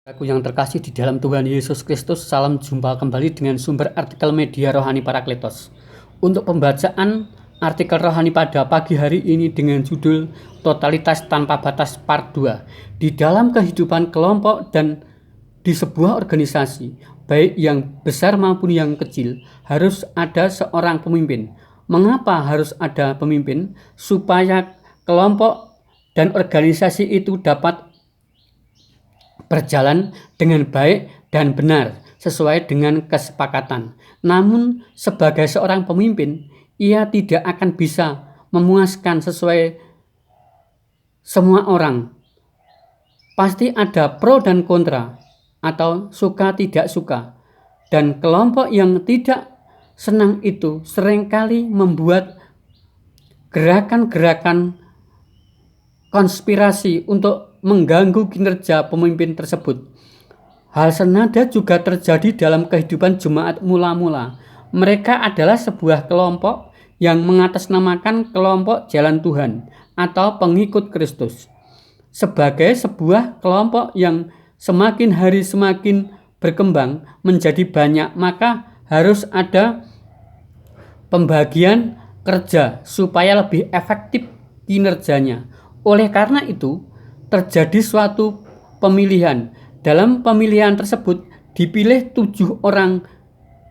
Aku yang terkasih di dalam Tuhan Yesus Kristus, salam jumpa kembali dengan sumber artikel media rohani Parakletos. Untuk pembacaan artikel rohani pada pagi hari ini dengan judul Totalitas Tanpa Batas Part 2. Di dalam kehidupan kelompok dan di sebuah organisasi, baik yang besar maupun yang kecil, harus ada seorang pemimpin. Mengapa harus ada pemimpin? Supaya kelompok dan organisasi itu dapat berjalan dengan baik dan benar sesuai dengan kesepakatan. Namun sebagai seorang pemimpin, ia tidak akan bisa memuaskan sesuai semua orang. Pasti ada pro dan kontra atau suka tidak suka. Dan kelompok yang tidak senang itu seringkali membuat gerakan-gerakan konspirasi untuk mengganggu kinerja pemimpin tersebut. Hal senada juga terjadi dalam kehidupan jemaat mula-mula. Mereka adalah sebuah kelompok yang mengatasnamakan kelompok Jalan Tuhan atau pengikut Kristus. Sebagai sebuah kelompok yang semakin hari semakin berkembang menjadi banyak, maka harus ada pembagian kerja supaya lebih efektif kinerjanya. Oleh karena itu, terjadi suatu pemilihan. Dalam pemilihan tersebut dipilih 7 orang.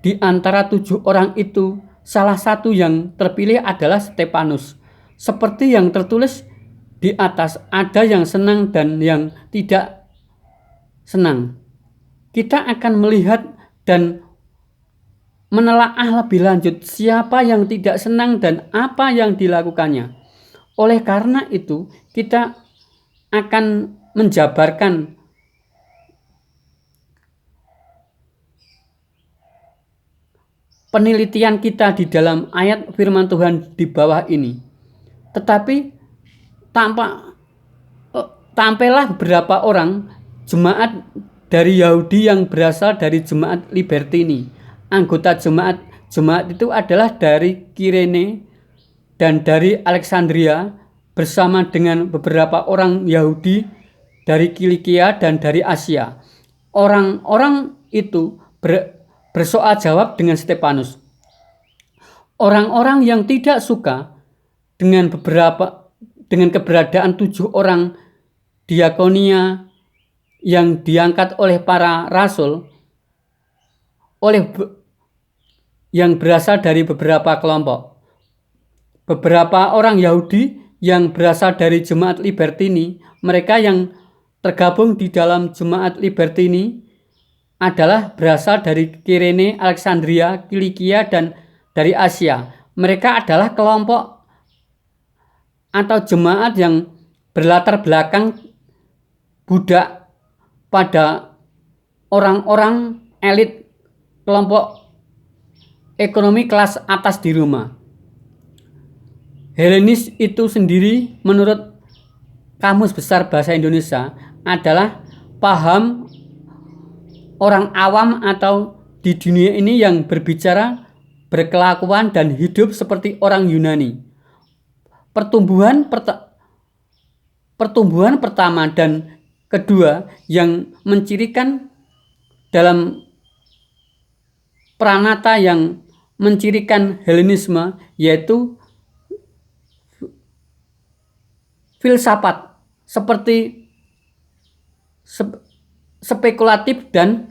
Di antara 7 orang itu, salah satu yang terpilih adalah Stefanus. Seperti yang tertulis di atas, ada yang senang dan yang tidak senang. Kita akan melihat dan menelaah lebih lanjut siapa yang tidak senang dan apa yang dilakukannya. Oleh karena itu, kita akan menjabarkan penelitian kita di dalam ayat firman Tuhan di bawah ini. Tetapi tampillah beberapa orang jemaat dari Yahudi yang berasal dari jemaat Libertini. Anggota jemaat itu adalah dari Kirene dan dari Alexandria, bersama dengan beberapa orang Yahudi dari Kilikia dan dari Asia. Orang-orang itu bersoal jawab dengan Stefanus. Orang-orang yang tidak suka dengan keberadaan 7 orang diakonia yang diangkat oleh para rasul yang berasal dari beberapa kelompok. Beberapa orang Yahudi yang berasal dari jemaat Libertini, mereka yang tergabung di dalam jemaat Libertini adalah berasal dari Kirene, Alexandria, Kilikia, dan dari Asia. Mereka adalah kelompok atau jemaat yang berlatar belakang budak pada orang-orang elit kelompok ekonomi kelas atas di Roma. Helenis itu sendiri menurut Kamus Besar Bahasa Indonesia adalah paham orang awam atau di dunia ini yang berbicara, berkelakuan dan hidup seperti orang Yunani. Pertumbuhan pertama dan kedua yang mencirikan dalam pranata yang mencirikan Helenisme yaitu filsafat seperti spekulatif dan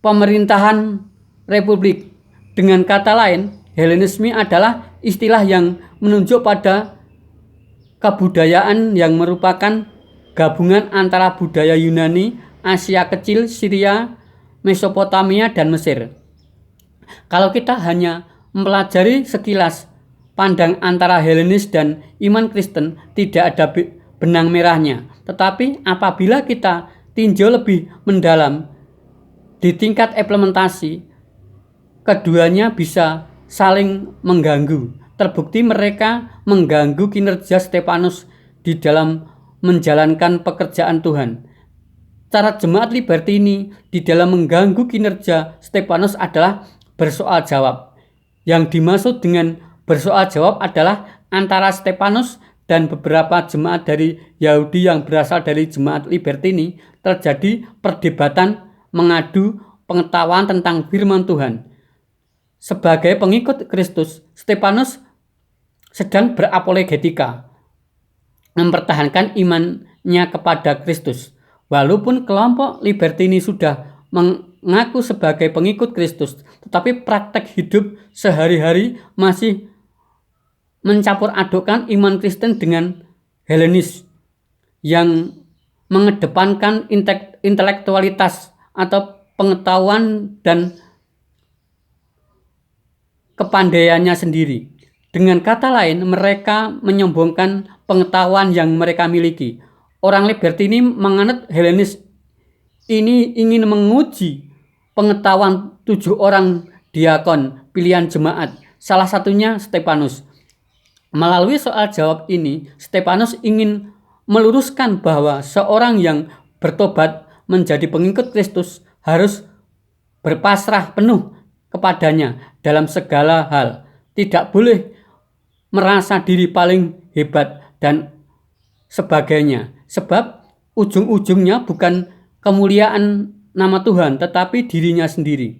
pemerintahan republik. Dengan kata lain, Helenisme adalah istilah yang menunjuk pada kebudayaan yang merupakan gabungan antara budaya Yunani, Asia Kecil, Syria, Mesopotamia, dan Mesir. Kalau kita hanya mempelajari sekilas pandang antara Helenis dan iman Kristen, tidak ada benang merahnya. Tetapi apabila kita tinjau lebih mendalam di tingkat implementasi, keduanya bisa saling mengganggu. Terbukti mereka mengganggu kinerja Stefanus di dalam menjalankan pekerjaan Tuhan. Cara jemaat Libertini di dalam mengganggu kinerja Stefanus adalah bersoal jawab. Yang dimaksud dengan bersoal jawab adalah antara Stefanus dan beberapa jemaat dari Yahudi yang berasal dari jemaat Libertini, terjadi perdebatan mengadu pengetahuan tentang firman Tuhan. Sebagai pengikut Kristus, Stefanus sedang berapologetika, mempertahankan imannya kepada Kristus. Walaupun kelompok Libertini sudah mengaku sebagai pengikut Kristus, tetapi praktek hidup sehari-hari masih mencampur adukkan iman Kristen dengan Helenis yang mengedepankan intelektualitas atau pengetahuan dan kepandaiannya sendiri. Dengan kata lain, mereka menyombongkan pengetahuan yang mereka miliki. Orang Libertini menganut Helenis ini ingin menguji pengetahuan 7 orang diakon pilihan jemaat, salah satunya Stefanus. Melalui soal jawab ini, Stefanus ingin meluruskan bahwa seorang yang bertobat menjadi pengikut Kristus harus berpasrah penuh kepadanya dalam segala hal. Tidak boleh merasa diri paling hebat dan sebagainya. Sebab ujung-ujungnya bukan kemuliaan nama Tuhan, tetapi dirinya sendiri.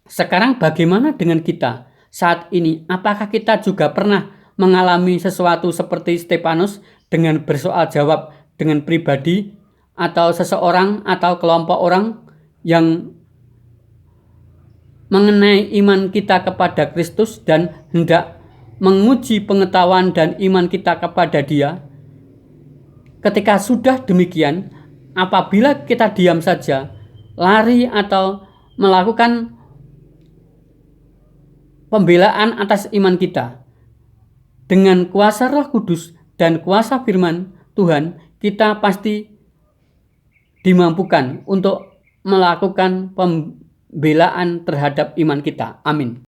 Sekarang bagaimana dengan kita saat ini? Apakah kita juga pernah mengalami sesuatu seperti Stefanus dengan bersoal jawab dengan pribadi atau seseorang atau kelompok orang yang mengenai iman kita kepada Kristus dan hendak menguji pengetahuan dan iman kita kepada Dia? Ketika sudah demikian, apabila kita diam saja, lari atau melakukan pembelaan atas iman kita, dengan kuasa Roh Kudus dan kuasa firman Tuhan, kita pasti dimampukan untuk melakukan pembelaan terhadap iman kita. Amin.